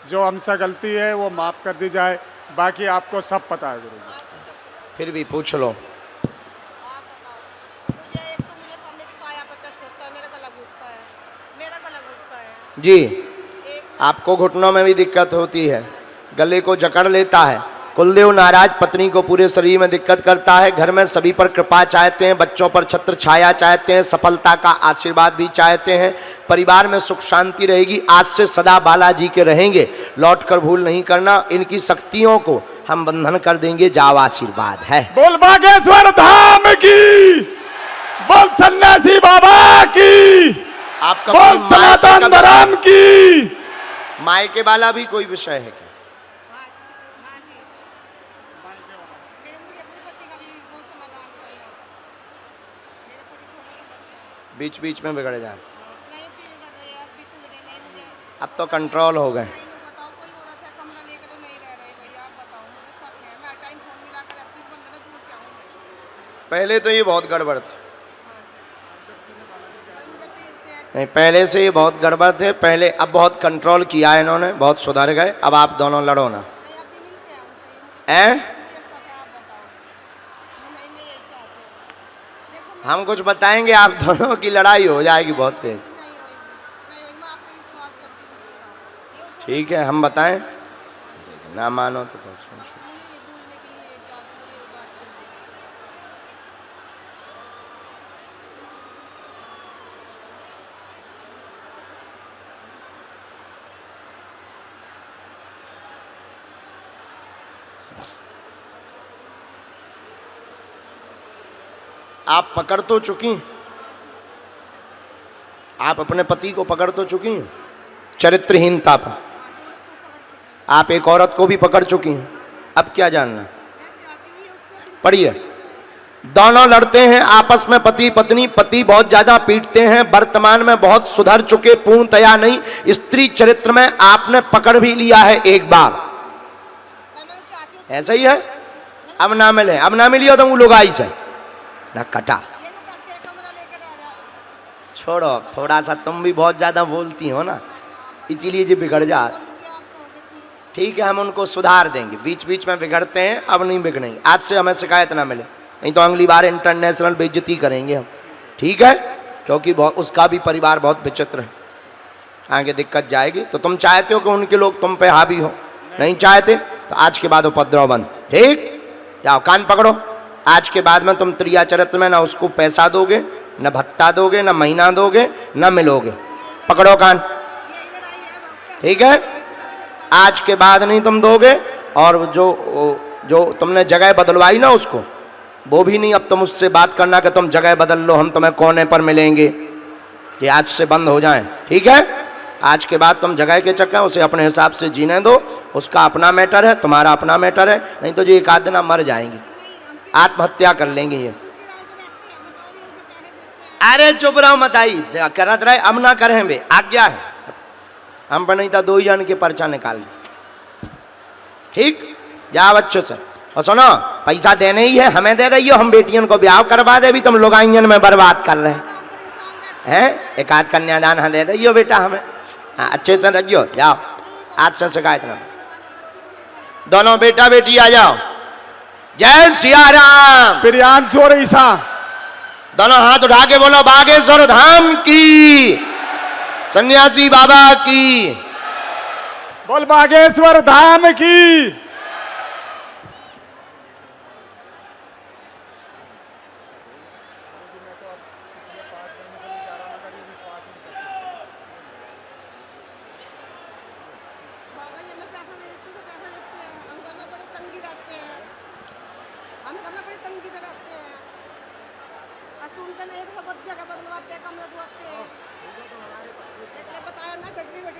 जो हमसे गलती है वो माफ़ कर दी जाए, बाकी आपको सब पता है गुरु जी। फिर भी पूछ लो। आप बताओ मुझे। एक तो मुझे मेरी काया पर कष्ट होता है, मेरा गला घुटता है, मेरा गला घुटता है। जी, एक आपको घुटनों में भी दिक्कत होती है, गले को जकड़ लेता है, कुलदेव नाराज पत्नी को पूरे शरीर में दिक्कत करता है, घर में सभी पर कृपा चाहते हैं, बच्चों पर छत्र छाया चाहते हैं, सफलता का आशीर्वाद भी चाहते हैं, परिवार में सुख शांति रहेगी, आज से सदा बालाजी के रहेंगे, लौट कर भूल नहीं करना, इनकी शक्तियों को हम बंधन कर देंगे, जाओ आशीर्वाद है। बोल बागेश्वर धाम की, बोल सन्यासी बाबा की, आपका बोल कोई सनातन धर्म की। मायके वाला भी कोई विषय है क्या? हाँ हाँ जी, मुझे अपने पति का भी वो समाधान करना है। मेरे पति थोड़ा बीच बीच में बिगड़ जाते, नहीं पीड़ कर रहे हैं, अब भी सुधरे नहीं। मुझे अब तो कंट्रोल हो गए। नहीं बताओ, कोई औरत है कमरा लेकर तो नहीं रह रहे भैया, आप बताओ। मुझे शक है, मैं टाइम फोन मिला कर रखती, इस बंदे ने दूर चाहूँ। पहले तो ये बहुत गड़बड़ थे, मुझे पीड़ते हैं। नहीं पहले से ये बहुत गड़बड़ थे पहले, अब बहुत कंट्रोल किया है इन्होंने, बहुत सुधर गए, अब आप दोनों लड़ो ना। नहीं अभी मिलते हैं उनसे, हैं? मुझे शक है, आप बताओ। मैं ये चाहती हूँ। देखो हम कुछ बताएंगे, आप दोनों की लड़ाई हो जाएगी बहुत तेज। नहीं होगी, मैं आप पे विश्वास करती हूँ। ठीक है, हम बताएं, ना मानो तो बहुत सुन। ये भूलने के लिए चाहती हूँ, ये बात चल रही है। आप पकड़ तो चुकी, आप अपने पति को पकड़ तो चुकी हैं चरित्रहीनता पर, आप एक औरत को भी पकड़ चुकी हैं, अब क्या जानना है? पढ़िए। दोनों लड़ते हैं आपस में पति पत्नी, पति बहुत ज्यादा पीटते हैं, वर्तमान में बहुत सुधर चुके, पूर्णतया नहीं, स्त्री चरित्र में आपने पकड़ भी लिया है एक बार, ऐसा ही है। अब ना मिले, अब ना मिलियो तो वो लोग आई से ना कटा। छोड़ो, थोड़ा सा तुम भी बहुत ज्यादा बोलती हो ना, इसीलिए ये बिगड़ जा। ठीक है, हम उनको सुधार देंगे, बीच बीच में बिगड़ते हैं, अब नहीं बिगड़ेंगे, आज से हमें शिकायत ना मिले, नहीं तो अगली बार इंटरनेशनल बेइज्जती करेंगे हम, ठीक है? क्योंकि बहुत उसका भी परिवार बहुत विचित्र है, आगे दिक्कत जाएगी। तो तुम चाहते हो कि उनके लोग तुम पे हावी हो, नहीं चाहते तो आज के बाद उपद्रव बंद, ठीक? जाओ कान पकड़ो, आज के बाद में तुम त्रिया चरित्र में ना उसको पैसा दोगे, न भत्ता दोगे, न महीना दोगे, न मिलोगे, पकड़ो कान, ठीक है? आज के बाद नहीं तुम दोगे, और जो तुमने जगह बदलवाई ना उसको, वो भी नहीं, अब तुम उससे बात करना कि तुम जगह बदल लो, हम तुम्हें कोने पर मिलेंगे, ये आज से बंद हो जाए, ठीक है? आज के बाद तुम जगह के चक्कर उसे अपने हिसाब से जीने दो, उसका अपना मैटर है, तुम्हारा अपना मैटर है, नहीं तो ये एक आध दिन मर जाएंगे, आत्महत्या कर लेंगे ये। अरे चुप रहो मत, आई करत रहे, अब ना करें बे, आज्ञा है, हम पर नहीं था 2 जन के पर्चा निकाल दे, ठीक? जाओ अच्छे से, और सुनो पैसा देने ही है, हमें दे रही हो, हम बेटियों को ब्याह करवा दे, भी तुम लोग आंगन में बर्बाद कर रहे हैं, एक आध कन्यादान हाँ दे रही हो बेटा हमें, हाँ अच्छे से रहियो, जाओ आज से शिकायत ना, दोनों बेटा बेटी आ जाओ। जय सिया राम। प्रियांशु और ईसा दोनों हाथ उठा के बोलो बागेश्वर धाम की, सन्यासी बाबा की, बोल बागेश्वर धाम की।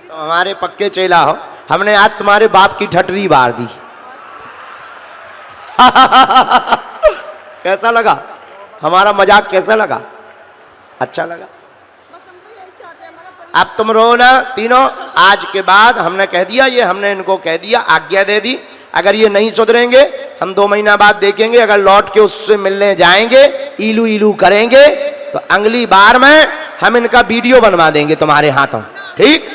तो हमारे पक्के चेला हो, हमने आज तुम्हारे बाप की ठटरी बार दी। कैसा लगा हमारा मजाक, कैसा लगा? अच्छा लगा? अब तुम रो ना तीनों, आज के बाद हमने कह दिया, ये हमने इनको कह दिया, आज्ञा दे दी, अगर ये नहीं सुधरेंगे हम 2 महीना बाद देखेंगे, अगर लौट के उससे मिलने जाएंगे, इलू इलू करेंगे, तो अगली बार में हम इनका वीडियो बनवा देंगे तुम्हारे हाथों, ठीक?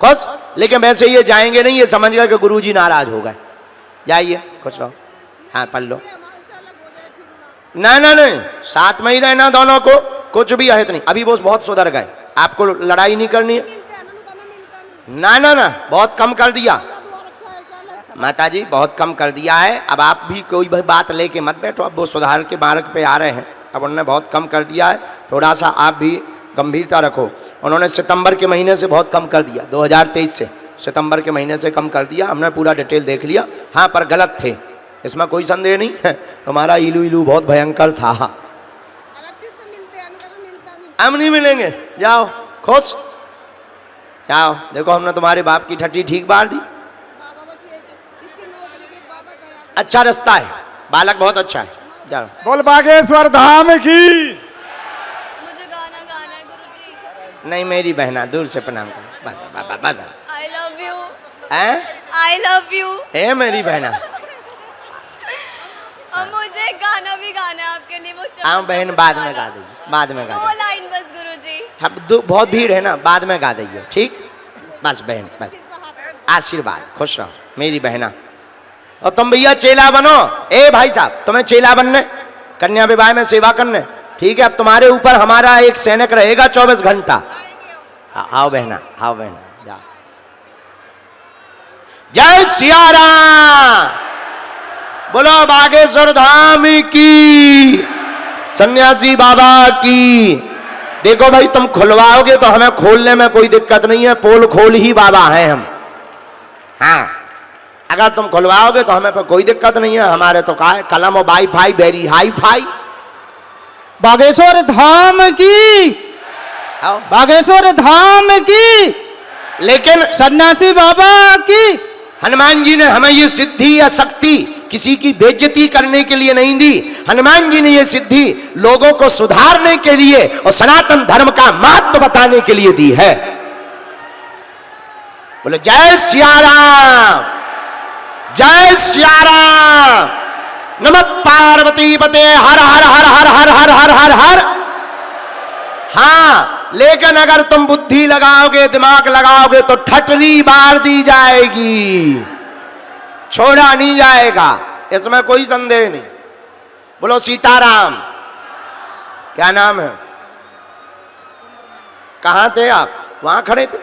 खुश? लेकिन वैसे ये जाएंगे नहीं, ये समझ गए कि गुरुजी नाराज हो गए। जाइए खुश रहो। हाँ पढ़ लो। ये हमारे से अलग हो जाए फिर ना। ना ना नहीं, साथ में ही रहना दोनों को, कुछ भी अहित नहीं। अभी वो बहुत सुधर गए, आपको लड़ाई नहीं करनी है। मिलते हैं ना, तो हमें मिलता नहीं। ना ना ना, बहुत कम कर दिया मेरा दुआ रखा है ऐसा अलग। माता जी, बहुत कम कर दिया है। अब आप भी कोई भी बात लेके मत बैठो, अब वो सुधार के मार्ग पे आ रहे हैं, अब उन्होंने बहुत कम कर दिया है। थोड़ा सा आप भी गंभीरता रखो। उन्होंने सितंबर के महीने से बहुत कम कर दिया, 2023 से सितंबर के महीने से कम कर दिया। हमने पूरा डिटेल देख लिया। हाँ पर गलत थे, इसमें कोई संदेह नहीं है। तुम्हारा इलू इलू बहुत भयंकर था। अलग किससे मिलते हैं, कभी मिलता नहीं। हम नहीं मिलेंगे, जाओ खुश जाओ। देखो हमने तुम्हारे बाप की ठट्ठी ठीक बार दी। बाबा बस ये इसकी नौकरी के बाबा दया। अच्छा रास्ता है, बालक बहुत अच्छा है। जाओ। बोल बागेश्वर धाम की। मुझे गाना गाना है गुरुजी। नहीं मेरी बहना, दूर से प्रणाम करो। I love you. हैं? I love you. है मेरी बहना। और मुझे गाना भी गाना है आपके लिए। वो हाँ बहन, बाद में गा देगी, बाद में गा दो देगी। लाइन बस गुरुजी। हम बहुत भीड़ है ना, बाद में गा देगी, ठीक। बस बहन बस, आशीर्वाद, खुश रहो मेरी बहना। और तुम भैया चेला बनो। ए भाई साहब, तुम्हें चेला बनने, कन्या विवाह में सेवा करने, ठीक है। अब तुम्हारे ऊपर हमारा एक सैनिक रहेगा 24 घंटा। आओ बहना, आओ बहना, जाओ। जय सिया राम, बोलो बागेश्वर धाम की, सन्यासी बाबा की। देखो भाई, तुम खुलवाओगे तो हमें खोलने में कोई दिक्कत नहीं है, पोल खोल ही बाबा हैं हम। हाँ, अगर तुम खुलवाओगे तो हमें पर कोई दिक्कत नहीं है। हमारे तो का है, कलम और wifi very hi fi. Bageshwar Dham की, आओ। बागेश्वर धाम की, लेकिन सन्यासी बाबा की। हनुमान जी ने हमें ये सिद्धि या शक्ति किसी की बेइज्जती करने के लिए नहीं दी। हनुमान जी ने ये सिद्धि लोगों को सुधारने के लिए और सनातन धर्म का महत्व बताने के लिए दी है। बोले जय सिया राम, जय सिया राम। नमः पार्वती पते, हर हर हर हर हर हर हर हर हर। हाँ, लेकिन अगर तुम बुद्धि लगाओगे, दिमाग लगाओगे तो ठटरी बार दी जाएगी, छोड़ा नहीं जाएगा, इसमें कोई संदेह नहीं। बोलो सीताराम। क्या नाम है? कहां थे आप? वहां खड़े थे,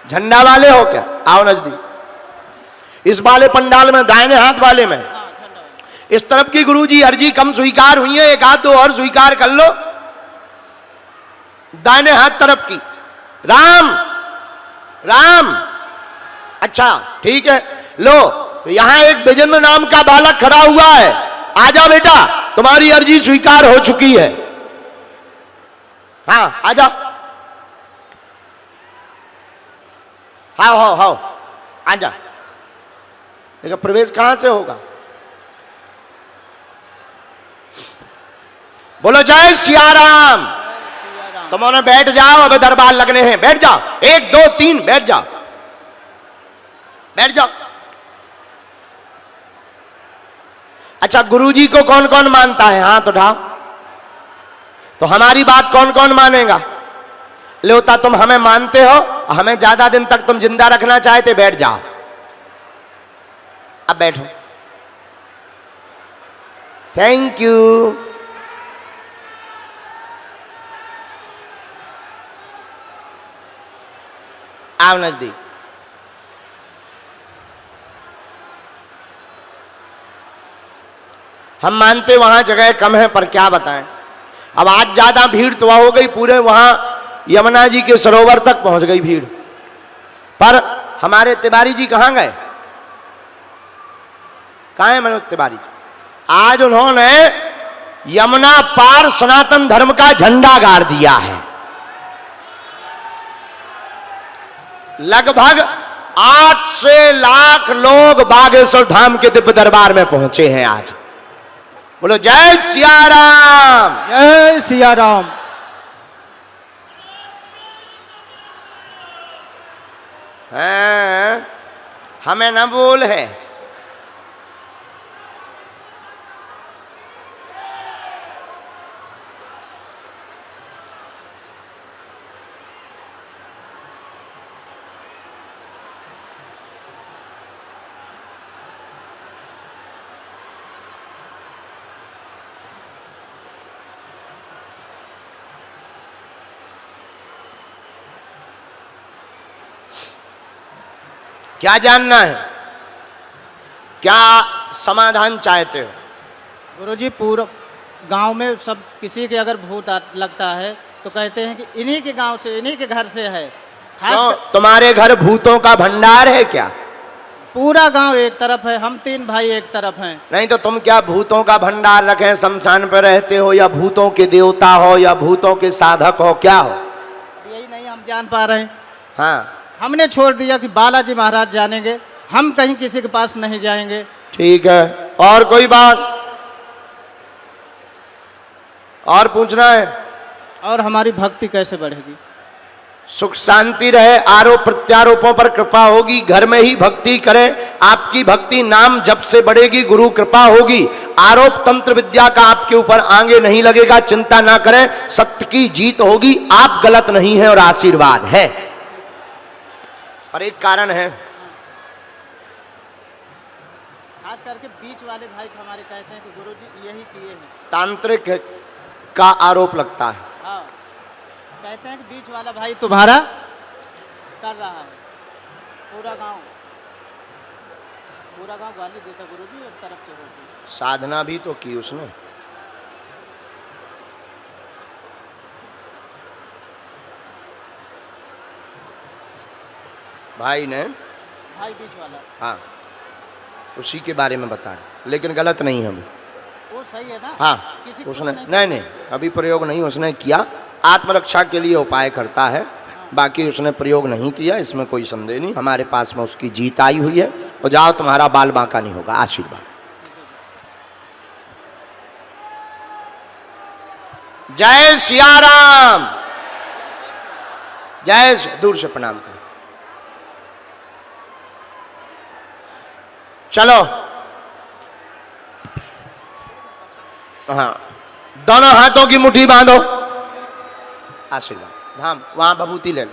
झंडा वाले हो क्या? आओ नजदीक। इस वाले पंडाल में, दाहिने हाथ वाले में। इस तरफ की गुरुजी अर्जी कम स्वीकार हुई है, एक हाथ दो और स्वीकार कर लो। दाहिने हाथ तरफ की। राम राम। अच्छा ठीक है, लो। तो यहां एक विजेंद्र नाम का बालक खड़ा हुआ है। आजा बेटा, तुम्हारी अर्जी स्वीकार हो चुकी है। हाँ आजा। हाँ आजा। लेकिन प्रवेश कहां से होगा? बोलो जय सिया राम। तुमने बैठ जाओ, अब दरबार लगने हैं। बैठ जाओ, 1 2 3 बैठ जाओ, बैठ जाओ। अच्छा, गुरुजी को कौन कौन मानता है? हाथ उठाओ। तो हमारी बात कौन कौन मानेगा? लोता तुम हमें मानते हो, हमें ज्यादा दिन तक तुम जिंदा रखना चाहते, बैठ जाओ। अब बैठो। Thank you. आओ नजदीक। हम मानते वहां जगह कम है, पर क्या बताएं। अब आज ज्यादा भीड़ तो हो गई, पूरे वहां यमुना जी के सरोवर तक पहुंच गई भीड़। पर हमारे तिवारी जी कहां गए? कहां है मनोज तिवारी जी? आज उन्होंने यमुना पार सनातन धर्म का झंडा गाड़ दिया है। लगभग 8 से लाख लोग बागेश्वर धाम के दिव्य दरबार में पहुंचे हैं आज। बोलो जय सिया राम, जय सिया राम। हैं? हमें न बोल है। क्या जानना है, क्या समाधान चाहते हो? गुरुजी पूरा गांव में सब किसी के अगर भूत लगता है तो कहते हैं कि इन्हीं के गांव से, इन्हीं के घर से है। क्यों, तुम्हारे घर भूतों का भंडार है क्या? पूरा गांव एक तरफ है, हम 3 भाई एक तरफ हैं। नहीं तो तुम क्या भूतों का भंडार रखे, शमशान पर रहते हो, या भूतों के देवता हो, या भूतों के साधक हो, क्या हो? यही नहीं हम जान पा रहे हैं। हाँ, हमने छोड़ दिया कि बालाजी महाराज जानेंगे, हम कहीं किसी के पास नहीं जाएंगे। ठीक है, और कोई बात और पूछना है? और हमारी भक्ति कैसे बढ़ेगी? सुख शांति रहे, आरोप प्रत्यारोपों पर कृपा होगी, घर में ही भक्ति करें। आपकी भक्ति नाम जप से बढ़ेगी, गुरु कृपा होगी। आरोप तंत्र विद्या का आपके ऊपर आगे नहीं लगेगा, चिंता ना करें, सत्य की जीत होगी। आप गलत नहीं है और आशीर्वाद है। और एक कारण है, खास करके बीच वाले भाई हमारे कहते हैं कि गुरुजी यही किए हैं। तांत्रिक का आरोप लगता है। हाँ, कहते हैं कि बीच वाला भाई तुम्हारा कर रहा है। पूरा गांव गाली देता गुरुजी, एक तरफ से होगी। साधना भी तो की उसने। भाई ने, भाई बीच वाला, हाँ, उसी के बारे में बता रहे, लेकिन गलत नहीं है। वो सही है ना? हाँ, किसी को उसने नहीं नहीं अभी प्रयोग नहीं उसने किया, आत्मरक्षा के लिए उपाय करता है, बाकी उसने प्रयोग नहीं किया, इसमें कोई संदेह नहीं। हमारे पास में उसकी जीत आई हुई है। और जाओ, तुम्हारा बाल बांका नहीं होगा। आशीर्वाद। जय सिया राम। जय दूर से प्रणाम करो। चलो, हाँ, दोनों हाथों की मुट्ठी बांधो। आशीर्वाद धाम, वहां भभूति ले लो।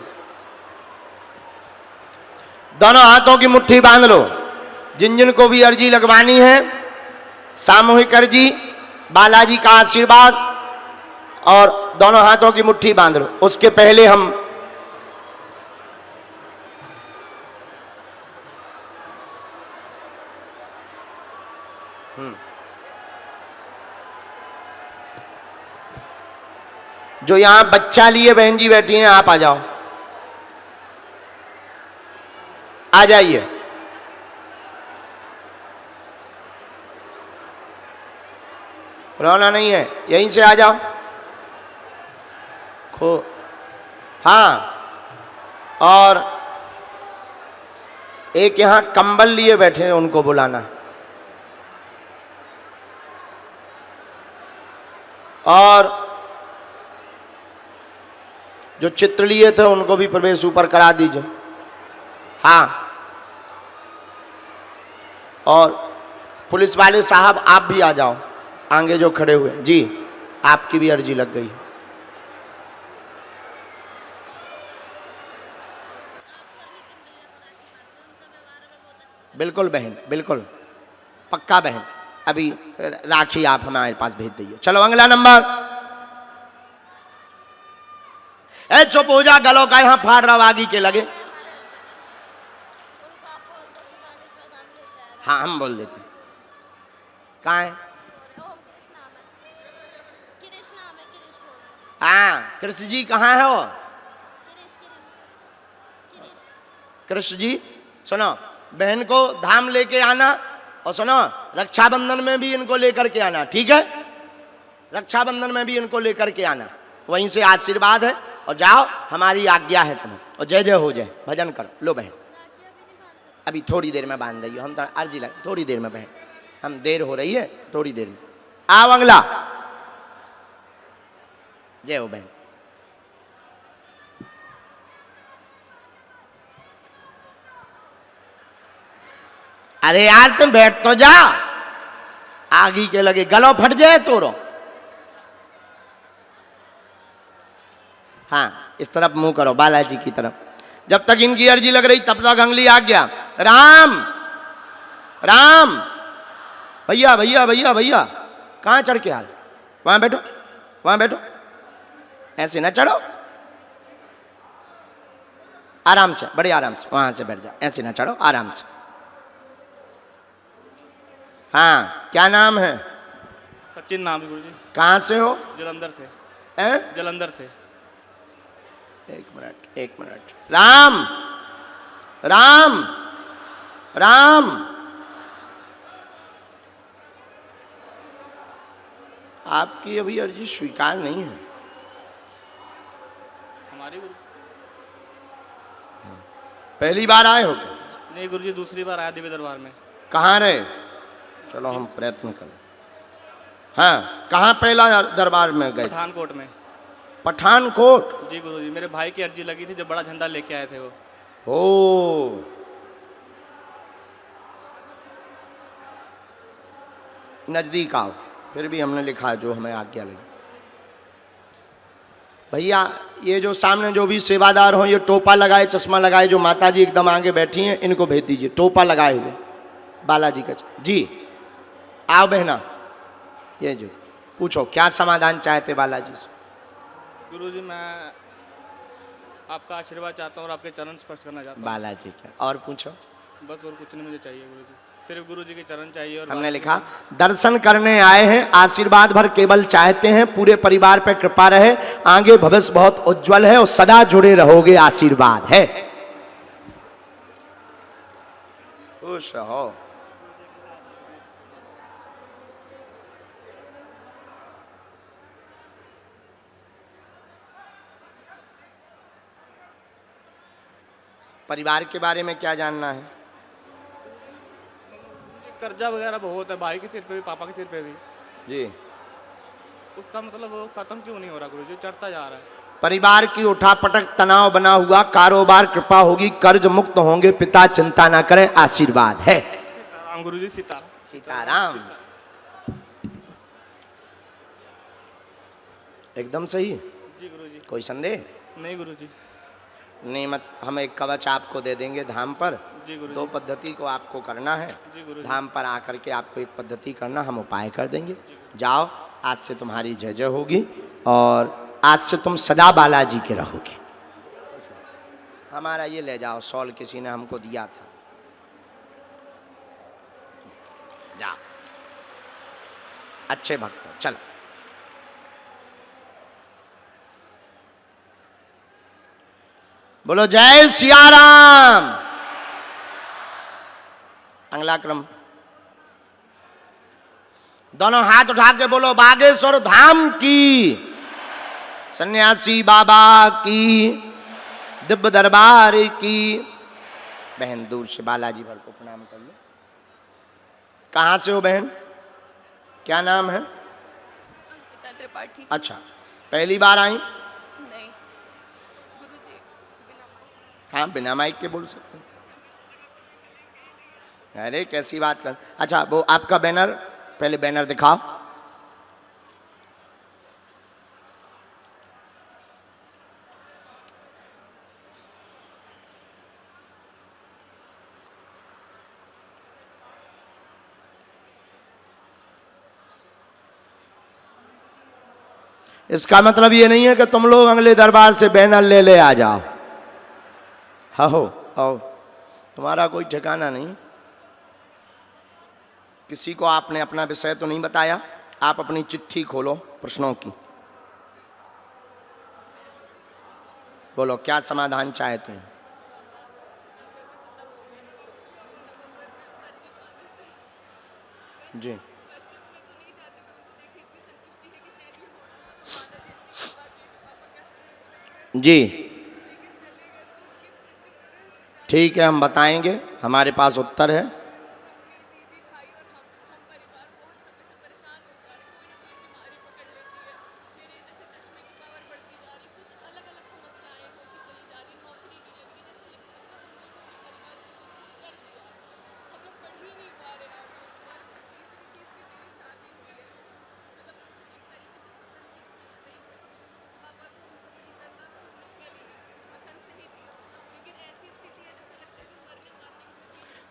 दोनों हाथों की मुट्ठी बांध लो। जिन जिन को भी अर्जी लगवानी है, सामूहिक अर्जी, बालाजी का आशीर्वाद, और दोनों हाथों की मुट्ठी बांध लो। उसके पहले हम जो यहां बच्चा लिए बहन जी बैठी हैं, आप आ जाओ, आ जाइए। रोना नहीं है, यहीं से आ जाओ। हाँ, और एक यहां कंबल लिए बैठे हैं, उनको बुलाना। और जो चित्र लिए थे उनको भी प्रवेश ऊपर करा दीजिए। हाँ, और पुलिस वाले साहब आप भी आ जाओ, आगे जो खड़े हुए जी, आपकी भी अर्जी लग गई। बिल्कुल बहन, बिल्कुल पक्का बहन। अभी राखी आप हमारे पास भेज दीजिए। चलो अगला नंबर। ए चुप हो जा, गलों का यहां फाड़ रहा आगी के लगे। हाँ, हम बोल देते। कहाँ है? हाँ, कृष्ण जी कहाँ है वो? कृष्ण जी, सुनो, बहन को धाम लेके आना, और सुनो, रक्षाबंधन में भी इनको लेकर के आना, ठीक है? रक्षाबंधन में भी इनको लेकर के आना, वहीं से आशीर्वाद है। और जाओ, हमारी आज्ञा है तुम्हें। और जय जय हो जाए, भजन करो। लो बहन, अभी थोड़ी देर में बांध दइए, हम तो अर्जी लगे, थोड़ी देर में बहन, हम देर हो रही है, थोड़ी देर में आओ। अगला, जय हो बहन। अरे यार तुम बैठ तो जा, आगी के लगे, गलों फट जाए तोरो। हाँ, इस तरफ मुंह करो, बालाजी की तरफ। जब तक इनकी अर्जी लग रही तब तक अंगली आ गया। राम राम, भैया भैया भैया भैया, कहाँ चढ़ के आ रहे? वहां बैठो, वहां बैठो, ऐसे ना चढ़ो। आराम से, बड़े आराम से, वहां से बैठ जाओ, ऐसे ना चढ़ो, आराम से। हाँ, क्या नाम है? सचिन नाम है गुरुजी। कहाँ से हो? जलंधर से। जलंधर से। एक मिनट, एक मिनट। राम राम राम, आपकी अभी अर्जी स्वीकार नहीं है। हमारी गुरु पहली बार आए हो क्या? नहीं गुरुजी, दूसरी बार आया देवी दरबार में। कहाँ रहे? चलो हम प्रयत्न करें। हाँ, कहाँ पहला दरबार में गए? पठानकोट में। पठानकोट? जी गुरुजी, मेरे भाई की अर्जी लगी थी, जब बड़ा झंडा लेके आए थे वो। ओ, नजदीक आओ, फिर भी हमने लिखा जो हमें आज्ञा लगी। भैया, ये जो सामने जो भी सेवादार हो, ये टोपा लगाए, चश्मा लगाए, जो माता जी एकदम आगे बैठी हैं, इनको भेज दीजिए, टोपा लगाए हुए बालाजी का। जी आओ बहना, ये जो पूछो क्या समाधान चाहते बालाजी से? गुरुजी, मैं आपका आशीर्वाद चाहता हूँ और आपके चरण स्पर्श करना चाहता हूँ। बालाजी का, और पूछो। बस और कुछ नहीं मुझे चाहिए गुरुजी, सिर्फ गुरुजी के चरण चाहिए। और हमने लिखा, दर्शन करने आए हैं, आशीर्वाद भर केवल चाहते हैं, पूरे परिवार पर कृपा रहे, आगे भविष्य बहुत उज्जवल है और सदा जुड़े रहोगे, आशीर्वाद है। खुश हो। परिवार के बारे में क्या जानना है? कर्जा वगैरह बहुत है, भाई के सिर पे भी, पापा के सिर पे भी। जी, उसका मतलब वो खत्म क्यों नहीं हो रहा गुरुजी? चढ़ता जा रहा है। परिवार की उठापटक तनाव बना हुआ, कारोबार कृपा होगी, कर्ज मुक्त होंगे, पिता चिंता ना करें, आशीर्वाद है। सीताराम गुरुजी, सीताराम। सीताराम, एकदम सही। जी गुरुजी। कोई संदेह नहीं गुरुजी। नहीं, मत हम एक कवच आपको दे देंगे धाम पर। जी गुरुजी। 2 पद्धति को आपको करना है। जी गुरुजी। धाम पर आकर के आपको एक पद्धति करना, हम उपाय कर देंगे। जाओ, आज से तुम्हारी जय जय होगी और आज से तुम सदा बालाजी के रहोगे। हमारा ये ले जाओ, शॉल किसी ने हमको दिया था, जाओ। अच्छे भक्त हो, चलो। बोलो जय सिया राम। अगला क्रम, दोनों हाथ उठा के बोलो, बागेश्वर धाम की, सन्यासी बाबा की, दिव्य दरबार की। बहन दूर से बालाजी भर को प्रणाम कर लो। कहाँ से हो बहन? क्या नाम है? अंकिता त्रिपाठी। अच्छा, पहली बार आई? नहीं गुरुजी, बिना माइक। हाँ, बिना माइक के बोल सकते हैं। अरे कैसी बात कर। अच्छा, वो आपका बैनर, पहले बैनर दिखाओ। इसका मतलब ये नहीं है कि तुम लोग अगले दरबार से बैनर ले ले आ जाओ। हो आओ, तुम्हारा कोई ठिकाना नहीं। किसी को आपने अपना विषय तो नहीं बताया। आप अपनी चिट्ठी खोलो प्रश्नों की, बोलो क्या समाधान चाहते हैं। जी, जी ठीक है, हम बताएंगे, हमारे पास उत्तर है।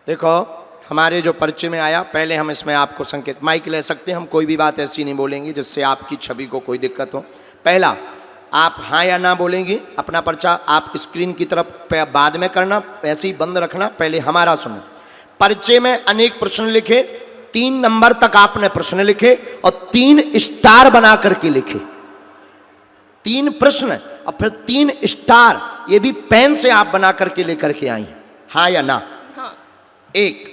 देखो, हमारे जो परिचय में आया, पहले हम इसमें आपको संकेत, माइक ले सकते हैं हम, कोई भी बात ऐसी नहीं बोलेंगे जिससे आपकी छवि को कोई दिक्कत हो। पहला, आप हाँ या ना बोलेंगे। अपना पर्चा आप स्क्रीन की तरफ बाद में करना, ऐसे ही बंद रखना, पहले हमारा सुनो। पर्चे में अनेक प्रश्न लिखे, 3 नंबर तक आपने प्रश्न लिखे और 3 स्टार बना करके लिखे। 3 प्रश्न और फिर 3 स्टार, ये भी पेन से आप बना करके लेकर के आई। हाँ या ना? हाँ। 1,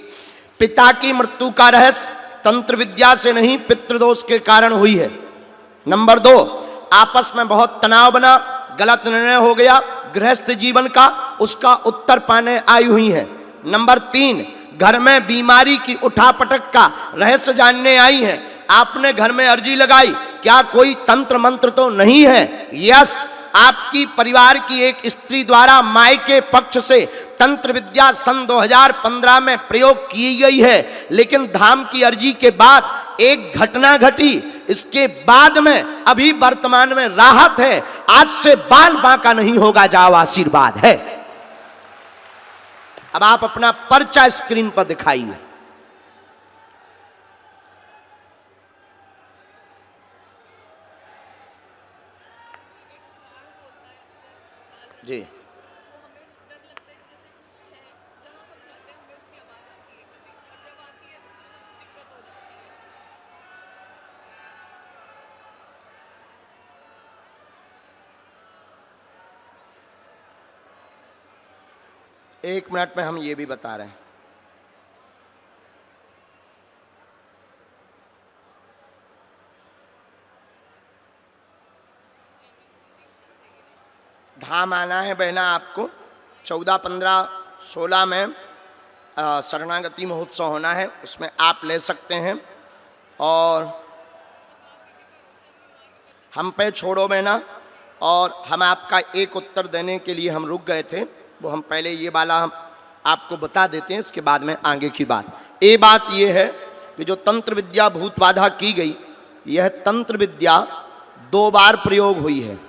पिता की मृत्यु का रहस्य तंत्र विद्या से नहीं पितृदोष के कारण हुई है। नंबर 2, आपस में बहुत तनाव बना, गलत निर्णय हो गया गृहस्थ जीवन का, उसका उत्तर पाने आई हुई है। नंबर 3, घर में बीमारी की उठापटक का रहस्य जानने आई है। आपने घर में अर्जी लगाई, क्या कोई तंत्र मंत्र तो नहीं है? यस, आपकी परिवार की एक स्त्री द्वारा मायके पक्ष से तंत्र विद्या सन 2015 में प्रयोग की गई है, लेकिन धाम की अर्जी के बाद एक घटना घटी। इसके बाद में अभी वर्तमान में राहत है। आज से बाल बांका नहीं होगा, जाओ आशीर्वाद है। अब आप अपना पर्चा स्क्रीन पर दिखाइए। जी, एक मिनट में हम ये भी बता रहे हैं। धाम आना है बहना आपको 14, 15, 16 में शरणागति महोत्सव होना है, उसमें आप ले सकते हैं। और हम पे छोड़ो बहना, और हम आपका एक उत्तर देने के लिए हम रुक गए थे, वो हम पहले ये वाला हम आपको बता देते हैं, इसके बाद में आगे की बात। ये बात ये है कि जो तंत्र विद्या भूत बाधा की गई, यह तंत्र विद्या 2 बार प्रयोग हुई है।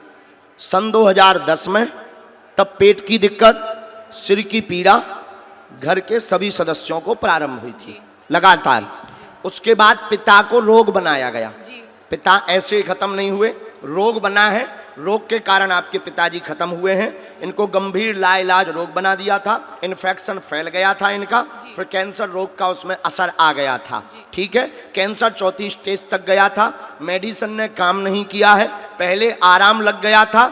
सन 2010 में, तब पेट की दिक्कत, सिर की पीड़ा घर के सभी सदस्यों को प्रारंभ हुई थी लगातार। उसके बाद पिता को रोग बनाया गया। पिता ऐसे ही खत्म नहीं हुए, रोग बना है, रोग के कारण आपके पिताजी खत्म हुए हैं। इनको गंभीर लाइलाज रोग बना दिया था, इन्फेक्शन फैल गया था इनका, फिर कैंसर रोग का उसमें असर आ गया था। ठीक है, कैंसर 4थी स्टेज तक गया था, मेडिसिन ने काम नहीं किया है, पहले आराम लग गया था,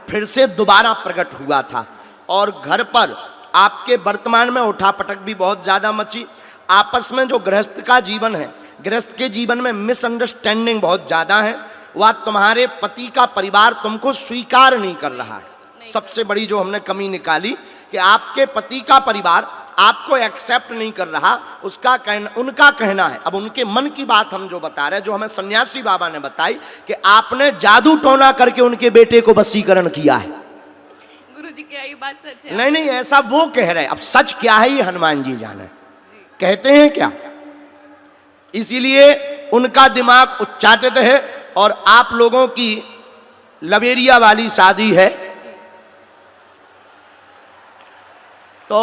फिर से दोबारा प्रकट हुआ था। और घर पर आपके वर्तमान में उठापटक भी बहुत ज़्यादा मची। आपस में जो गृहस्थ का जीवन है, गृहस्थ के जीवन में मिसअंडरस्टैंडिंग बहुत ज़्यादा है। वह तुम्हारे पति का परिवार तुमको स्वीकार नहीं कर रहा है। सबसे बड़ी जो हमने कमी निकाली कि आपके पति का परिवार आपको एक्सेप्ट नहीं कर रहा, उनका कहना है। अब उनके मन की बात हम जो बता रहे हैं, जो हमें सन्यासी बाबा ने बताई कि आपने जादू टोना करके उनके बेटे को वशीकरण किया है। गुरुजी, क्या ये बात सच है? नहीं नहीं, ऐसा वो कह रहे हैं, अब सच क्या है ये हनुमान जी जाने। कहते हैं क्या? इसीलिए उनका दिमाग उच्चाटित है और आप लोगों की लवेरिया वाली शादी है। तो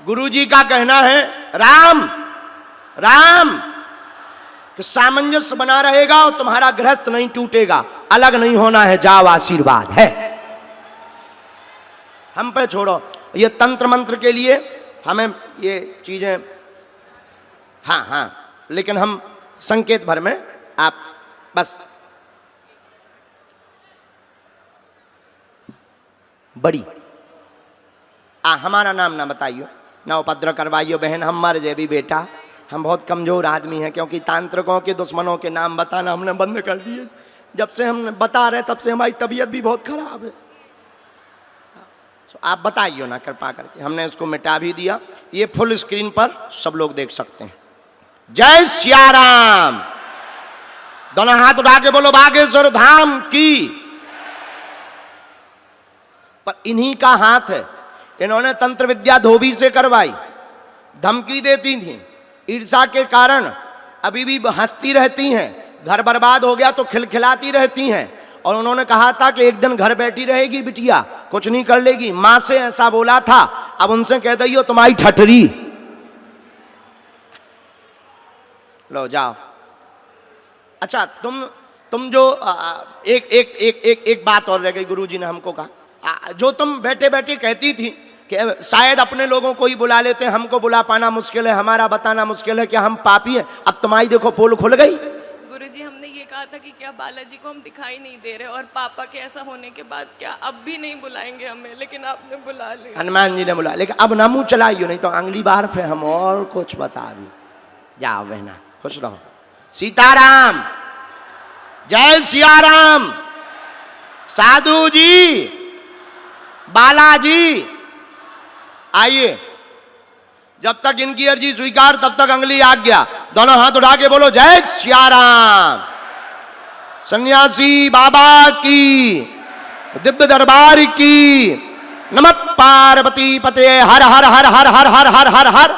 गुरुजी का कहना है राम राम कि सामंजस्य बना रहेगा और तुम्हारा गृहस्थ नहीं टूटेगा, अलग नहीं होना है, जाओ आशीर्वाद है। हम पे छोड़ो, ये तंत्र मंत्र के लिए हमें ये चीजें, हाँ हाँ, लेकिन हम संकेत भर में आप बस बड़ी हमारा नाम ना बताइयो, ना उपद्रव करवाइयो बहन, हम मर जाए भी बेटा। हम बहुत कमजोर आदमी हैं, क्योंकि तांत्रिकों के दुश्मनों के नाम बताना हमने बंद कर दिए। जब से हम बता रहे तब से हमारी तबीयत भी बहुत खराब है। तो आप बताइयो ना कृपा करके, हमने इसको मिटा भी दिया। ये फुल स्क्रीन पर सब लोग देख सकते हैं। जय सिया राम। दोनों हाथ उठा के बोलो बागेश्वर धाम की। पर इन्हीं का हाथ है, इन्होंने तंत्र विद्या धोबी से करवाई, धमकी देती थी, ईर्षा के कारण अभी भी हंसती रहती हैं, घर बर्बाद हो गया तो खिलखिलाती रहती हैं। और उन्होंने कहा था कि एक दिन घर बैठी रहेगी बिटिया, कुछ नहीं कर लेगी, मां से ऐसा बोला था। अब उनसे कह दई हो तुम्हारी ठठरी, लो जाओ। अच्छा तुम जो एक एक एक एक एक बात और रह गई, गुरुजी ने हमको कहा, जो तुम बैठे बैठे कहती थी कि शायद अपने लोगों को ही बुला लेते हैं, हमको बुला पाना मुश्किल है, हमारा बताना मुश्किल है, क्या हम पापी हैं? अब तुम्हारी देखो पोल खुल गई। गुरुजी हमने ये कहा था कि क्या बालाजी को हम दिखाई नहीं दे रहे, और पापा के ऐसा होने के बाद क्या अब भी नहीं बुलाएंगे हमें, लेकिन आपने बुला लिया। हनुमान जी ने बुला, लेकिन अब ना मुंह चलाइयो, नहीं तो अगली बार फिर हम और कुछ बता भी। जाओ बहना, खुश रहो। सीताराम, जय सिया राम। साधु जी, बालाजी आइए। जब तक इनकी अर्जी स्वीकार तब तक अंगली आज्ञा। दोनों हाथ उठा के बोलो जय सिया राम। सन्यासी बाबा की, दिव्य दरबार की। नमः पार्वती पते। हर हर हर हर हर हर हर हर हर